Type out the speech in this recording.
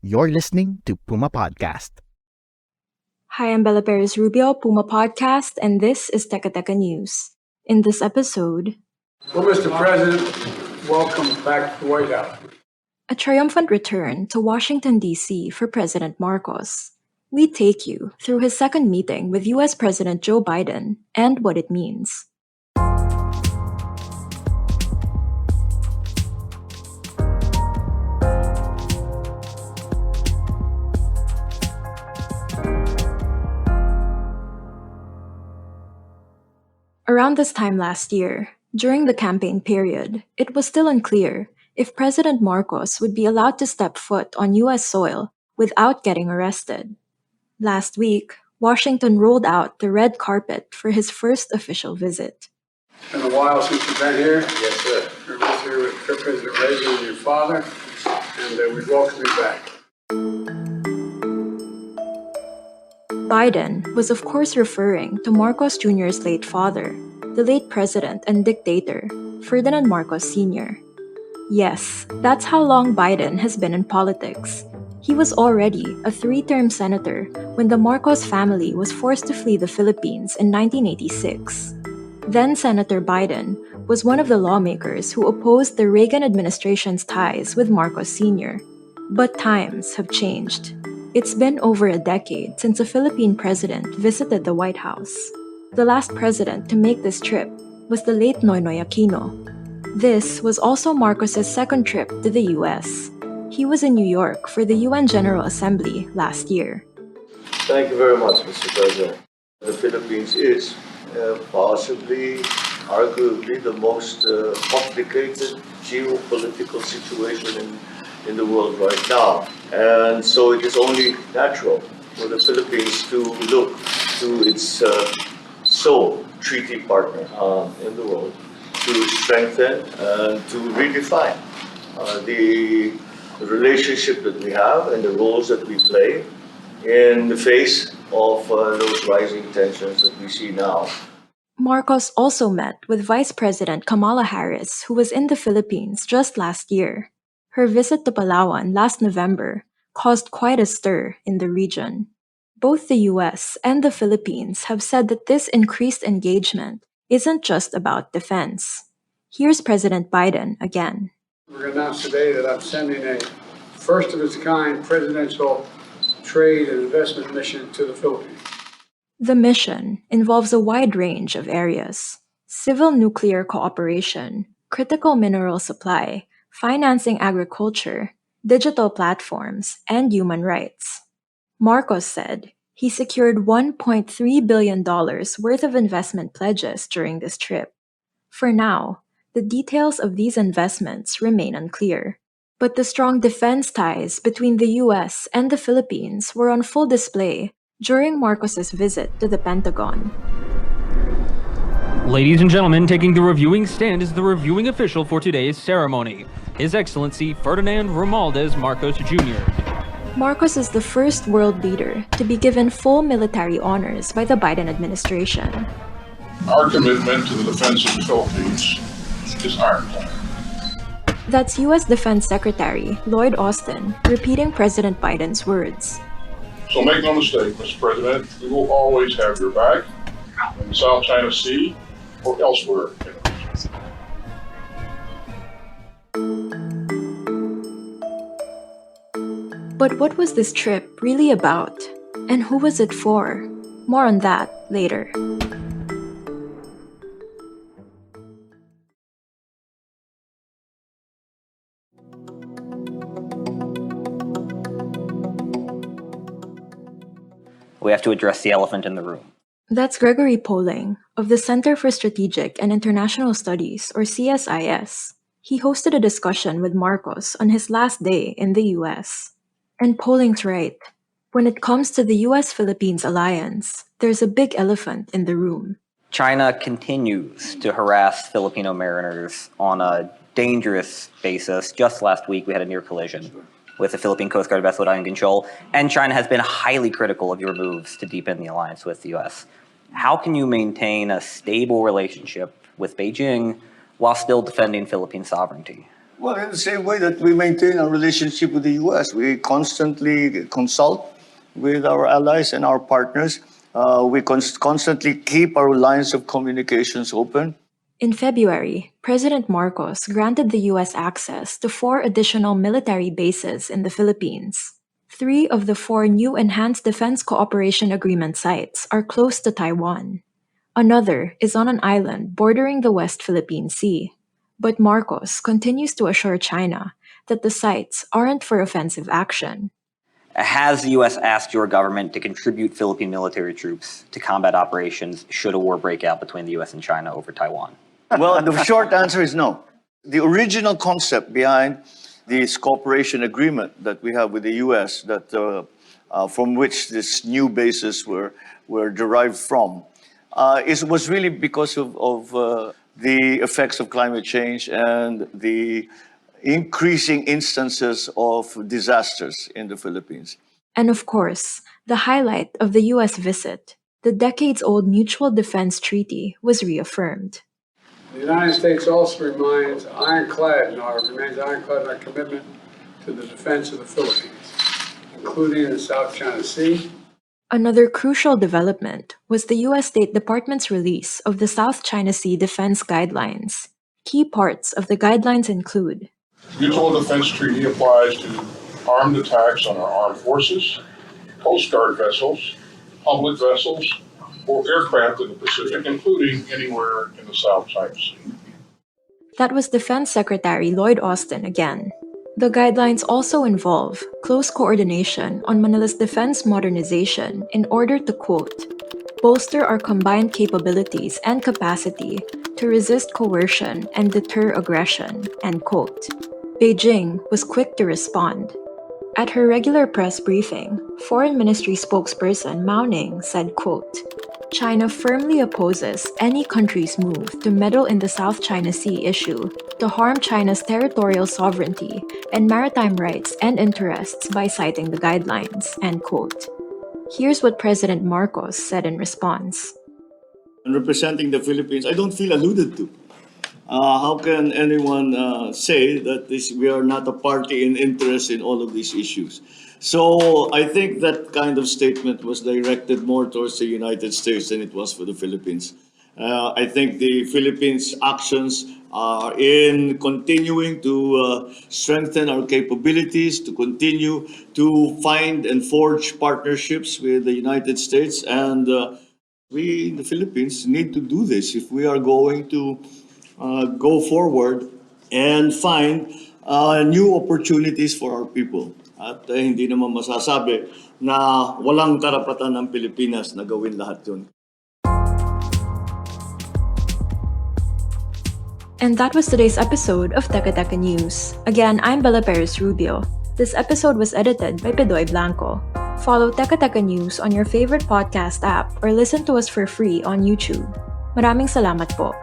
You're listening to Puma Podcast. Hi, I'm Bella Perez Rubio, Puma Podcast, and this is Teka Teka News. In this episode, Well, Mr. President, welcome back to the White House. a triumphant return to Washington, D.C. for President Marcos. We take you through his second meeting with U.S. President Joe Biden and what it means. Around this time last year, during the campaign period, it was still unclear if President Marcos would be allowed to step foot on U.S. soil without getting arrested. Last week, Washington rolled out the red carpet for his first official visit. It's been a while since you've been here. Yes, sir. You're with here with President Reagan and your father, and we welcome you back. Biden was, of course, referring to Marcos Jr.'s late father, the late president and dictator, Ferdinand Marcos Sr. Yes, that's how long Biden has been in politics. He was already a three-term senator when the Marcos family was forced to flee the Philippines in 1986. Then Senator Biden was one of the lawmakers who opposed the Reagan administration's ties with Marcos Sr. But times have changed. It's been over a decade since a Philippine president visited the White House. The last president to make this trip was the late Noynoy Aquino. This was also Marcos's second trip to the U.S. He was in New York for the UN General Assembly last year. Thank you very much, Mr. President. The Philippines is possibly, arguably, the most complicated geopolitical situation in the world right now. And so it is only natural for the Philippines to look to its sole treaty partner in the world to strengthen and to redefine the relationship that we have and the roles that we play in the face of those rising tensions that we see now. Marcos also met with Vice President Kamala Harris, who was in the Philippines just last year. Her visit to Palawan last November caused quite a stir in the region. Both the US and the Philippines have said that this increased engagement isn't just about defense. Here's President Biden again. We're going to announce today that I'm sending a first-of-its-kind presidential trade and investment mission to the Philippines. The mission involves a wide range of areas: civil nuclear cooperation, critical mineral supply, financing agriculture, digital platforms, and human rights. Marcos said he secured $1.3 billion worth of investment pledges during this trip. For now, the details of these investments remain unclear. But the strong defense ties between the US and the Philippines were on full display during Marcos's visit to the Pentagon. Ladies and gentlemen, taking the reviewing stand is the reviewing official for today's ceremony, His Excellency Ferdinand Romualdez Marcos Jr. Marcos is the first world leader to be given full military honors by the Biden administration. Our commitment to the defense of the Philippines is ironclad. That's U.S. Defense Secretary Lloyd Austin repeating President Biden's words. So make no mistake, Mr. President, we will always have your back in the South China Sea or elsewhere in the region. But what was this trip really about? And who was it for? More on that later. We have to address the elephant in the room. That's Gregory Poling of the Center for Strategic and International Studies, or CSIS. He hosted a discussion with Marcos on his last day in the US. And Poling's right. When it comes to the US-Philippines alliance, there's a big elephant in the room. China continues to harass Filipino mariners on a dangerous basis. Just last week, we had a near collision with the Philippine Coast Guard vessel at Control, and China has been highly critical of your moves to deepen the alliance with the U.S. How can you maintain a stable relationship with Beijing while still defending Philippine sovereignty? Well, in the same way that we maintain our relationship with the U.S., we constantly consult with our allies and our partners. We constantly keep our lines of communications open. In February, President Marcos granted the U.S. access to 4 additional military bases in the Philippines. 3 of the 4 new Enhanced Defense Cooperation Agreement sites are close to Taiwan. Another is on an island bordering the West Philippine Sea. But Marcos continues to assure China that the sites aren't for offensive action. Has the U.S. asked your government to contribute Philippine military troops to combat operations should a war break out between the U.S. and China over Taiwan? Well, the short answer is no. The original concept behind this cooperation agreement that we have with the U.S., that from which these new bases were derived from, was really because of the effects of climate change and the increasing instances of disasters in the Philippines. And of course, the highlight of the U.S. visit, the decades-old Mutual Defense Treaty, was reaffirmed. The United States also remains ironclad in our commitment to the defense of the Philippines, including the South China Sea. Another crucial development was the U.S. State Department's release of the South China Sea Defense Guidelines. Key parts of the guidelines include: Mutual Defense Treaty applies to armed attacks on our armed forces, Coast Guard vessels, public vessels, or aircraft in the Pacific, including anywhere in the South China Sea. That was Defense Secretary Lloyd Austin again. The guidelines also involve close coordination on Manila's defense modernization in order to, quote, bolster our combined capabilities and capacity to resist coercion and deter aggression, end quote. Beijing was quick to respond. At her regular press briefing, Foreign Ministry spokesperson Mao Ning said, quote, China firmly opposes any country's move to meddle in the South China Sea issue to harm China's territorial sovereignty and maritime rights and interests by citing the guidelines, end quote. Here's what President Marcos said in response. And representing the Philippines, I don't feel alluded to. How can anyone say that we are not a party in interest in all of these issues? So I think that kind of statement was directed more towards the United States than it was for the Philippines. I think the Philippines' actions are in continuing to strengthen our capabilities, to continue to find and forge partnerships with the United States. And we in the Philippines need to do this if we are going to go forward and find new opportunities for our people. At hindi naman masasabi na walang karapatan ng Pilipinas na gawin lahat yun. And that was today's episode of Teka Teka News. Again, I'm Bella Perez Rubio. This episode was edited by Pedoy Blanco. Follow Teka Teka News on your favorite podcast app or listen to us for free on YouTube. Maraming salamat po.